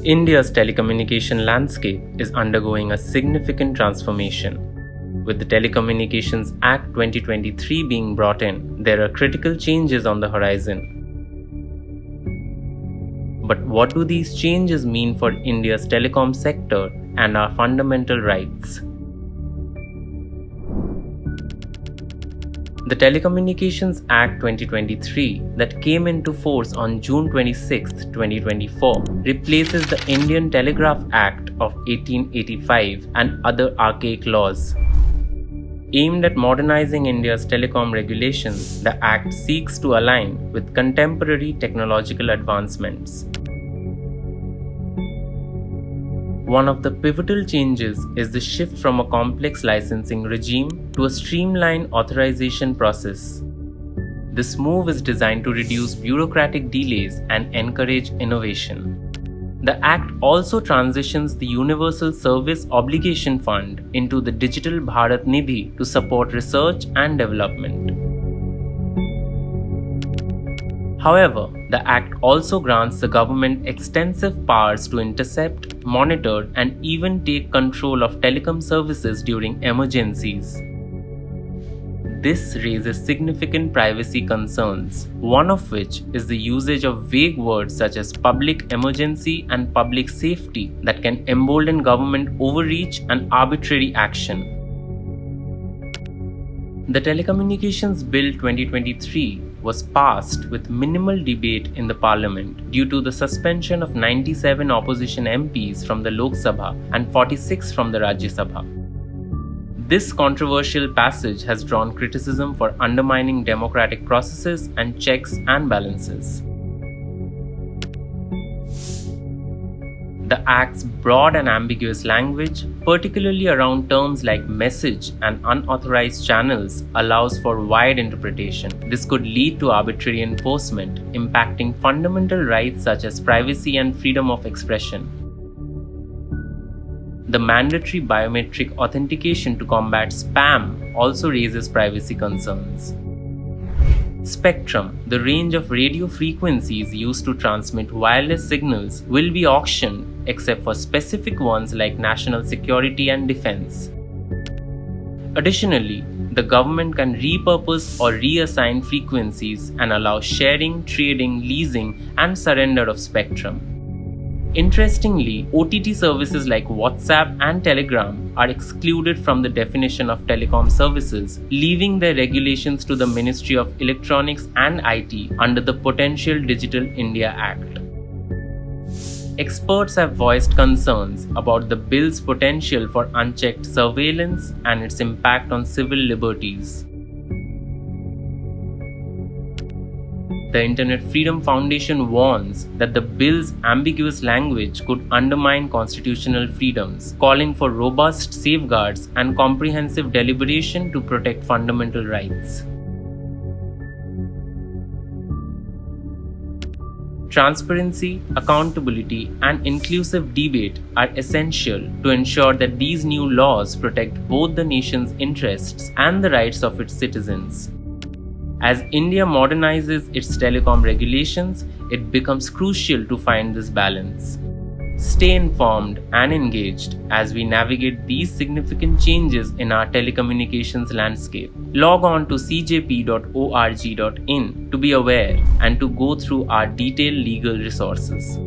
India's telecommunication landscape is undergoing a significant transformation. With the Telecommunications Act 2023 being brought in, there are critical changes on the horizon. But what do these changes mean for India's telecom sector and our fundamental rights? The Telecommunications Act 2023 that came into force on June 26, 2024 replaces the Indian Telegraph Act of 1885 and other archaic laws. Aimed at modernizing India's telecom regulations, the Act seeks to align with contemporary technological advancements. One of the pivotal changes is the shift from a complex licensing regime to a streamlined authorization process. This move is designed to reduce bureaucratic delays and encourage innovation. The Act also transitions the Universal Service Obligation Fund into the Digital Bharat Nidhi to support research and development. However, the Act also grants the government extensive powers to intercept, monitor, and even take control of telecom services during emergencies. This raises significant privacy concerns, one of which is the usage of vague words such as public emergency and public safety that can embolden government overreach and arbitrary action. The Telecommunications Bill 2023 was passed with minimal debate in the parliament due to the suspension of 97 opposition MPs from the Lok Sabha and 46 from the Rajya Sabha. This controversial passage has drawn criticism for undermining democratic processes and checks and balances. The Act's broad and ambiguous language, particularly around terms like message and unauthorized channels, allows for wide interpretation. This could lead to arbitrary enforcement, impacting fundamental rights such as privacy and freedom of expression. The mandatory biometric authentication to combat spam also raises privacy concerns. Spectrum, the range of radio frequencies used to transmit wireless signals, will be auctioned except for specific ones like national security and defense. Additionally, the government can repurpose or reassign frequencies and allow sharing, trading, leasing, and surrender of spectrum. Interestingly, OTT services like WhatsApp and Telegram are excluded from the definition of telecom services, leaving their regulations to the Ministry of Electronics and IT under the Potential Digital India Act. Experts have voiced concerns about the bill's potential for unchecked surveillance and its impact on civil liberties. The Internet Freedom Foundation warns that the bill's ambiguous language could undermine constitutional freedoms, calling for robust safeguards and comprehensive deliberation to protect fundamental rights. Transparency, accountability, and inclusive debate are essential to ensure that these new laws protect both the nation's interests and the rights of its citizens. As India modernizes its telecom regulations, it becomes crucial to find this balance. Stay informed and engaged as we navigate these significant changes in our telecommunications landscape. Log on to cjp.org.in to be aware and to go through our detailed legal resources.